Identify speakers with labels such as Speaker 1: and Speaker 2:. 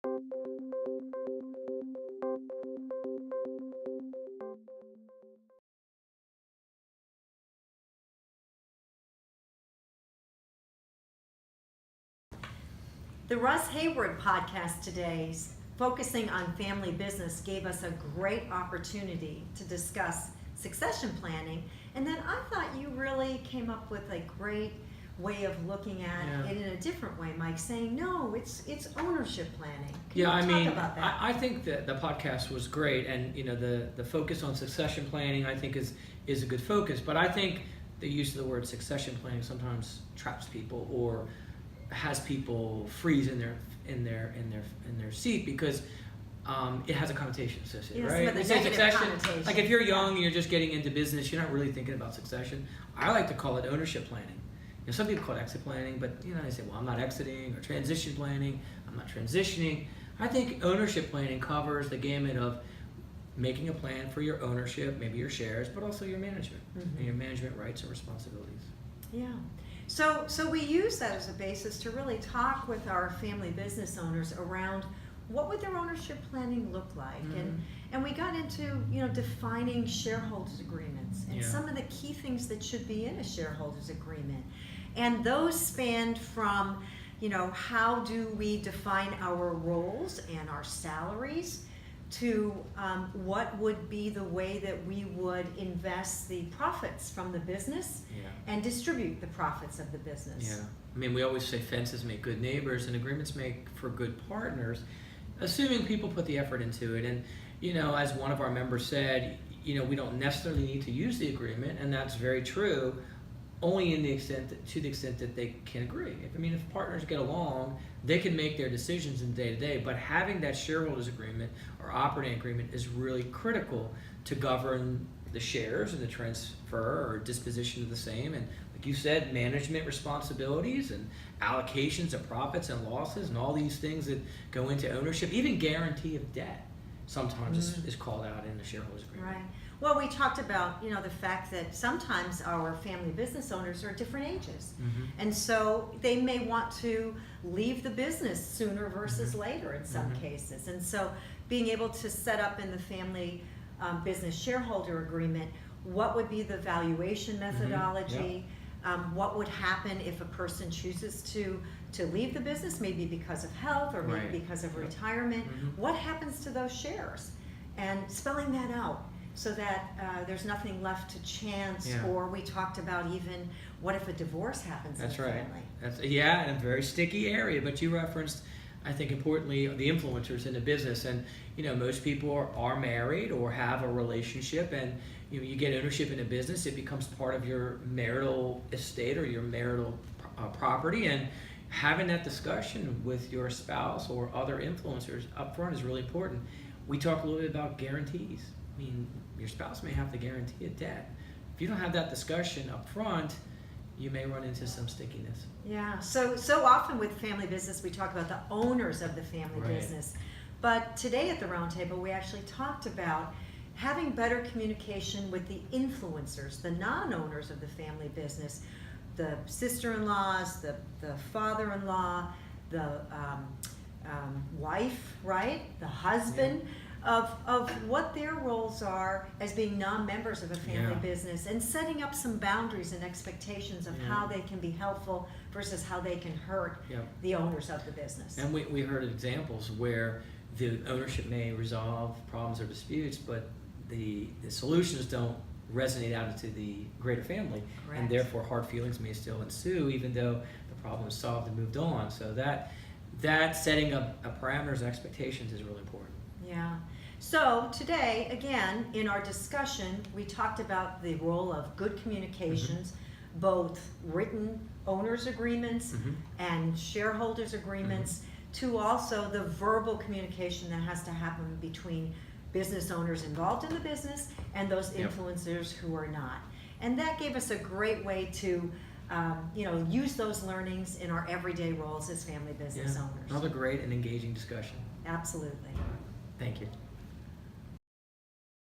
Speaker 1: The Russ Hayward podcast today, focusing on family business, gave us a great opportunity to discuss succession planning. And then I thought you really came up with a great way of looking at it in a different way, Mike, saying, no, it's ownership planning. Can you talk about that?
Speaker 2: I think that the podcast was great, and the focus on succession planning I think is a good focus, but I think the use of the word succession planning sometimes traps people or has people freeze in their seat because it has a connotation associated, right?
Speaker 1: We say succession.
Speaker 2: Like if you're young and you're just getting into business, you're not really thinking about succession. I like to call it ownership planning. Some people call it exit planning, but they say, well, I'm not exiting, or transition planning, I'm not transitioning. I think ownership planning covers the gamut of making a plan for your ownership, maybe your shares, but also your management and your management rights and responsibilities.
Speaker 1: Yeah. So we use that as a basis to really talk with our family business owners around what would their ownership planning look like, and we got into defining shareholders agreements and some of the key things that should be in a shareholders agreement, and those spanned from how do we define our roles and our salaries to what would be the way that we would invest the profits from the business and distribute the profits of the business.
Speaker 2: Yeah, I mean, we always say fences make good neighbors and agreements make for good partners, assuming people put the effort into it. And as one of our members said, we don't necessarily need to use the agreement, and that's very true, only to the extent that they can agree. If partners get along, they can make their decisions in day to day, but having that shareholders agreement or operating agreement is really critical to govern the shares and the transfer or disposition of the same, and like you said, management responsibilities and allocations of profits and losses and all these things that go into ownership. Even guarantee of debt sometimes is called out in the shareholders agreement.
Speaker 1: Right. Well, we talked about the fact that sometimes our family business owners are different ages, and so they may want to leave the business sooner versus later in some cases. And so being able to set up in the family business shareholder agreement what would be the valuation methodology, what would happen if a person chooses to leave the business, maybe because of health or maybe because of retirement, what happens to those shares, and spelling that out so that there's nothing left to chance. Or we talked about even what if a divorce happens in the family.
Speaker 2: That's in a very sticky area, but you referenced, I think importantly, the influencers in the business. And most people are married or have a relationship, and you get ownership in a business, it becomes part of your marital estate or your marital property, and having that discussion with your spouse or other influencers up front is really important. We talk a little bit about guarantees. Your spouse may have to guarantee a debt. If you don't have that discussion up front, you may run into some stickiness.
Speaker 1: Yeah, so often with family business, we talk about the owners of the family business. But today at the Roundtable, we actually talked about having better communication with the influencers, the non-owners of the family business, the sister-in-laws, the father-in-law, the wife, the husband, of what their roles are as being non-members of a family business, and setting up some boundaries and expectations of how they can be helpful versus how they can hurt the owners of the business.
Speaker 2: And we heard examples where the ownership may resolve problems or disputes, but the solutions don't resonate out into the greater family. Correct. And therefore hard feelings may still ensue even though the problem is solved and moved on. So that setting up parameters and expectations is really important.
Speaker 1: Yeah. So today, again, in our discussion, we talked about the role of good communications, both written owners agreements and shareholders agreements, to also the verbal communication that has to happen between business owners involved in the business and those influencers who are not. And that gave us a great way to use those learnings in our everyday roles as family business owners.
Speaker 2: Another great and engaging discussion.
Speaker 1: Absolutely.
Speaker 2: Thank you.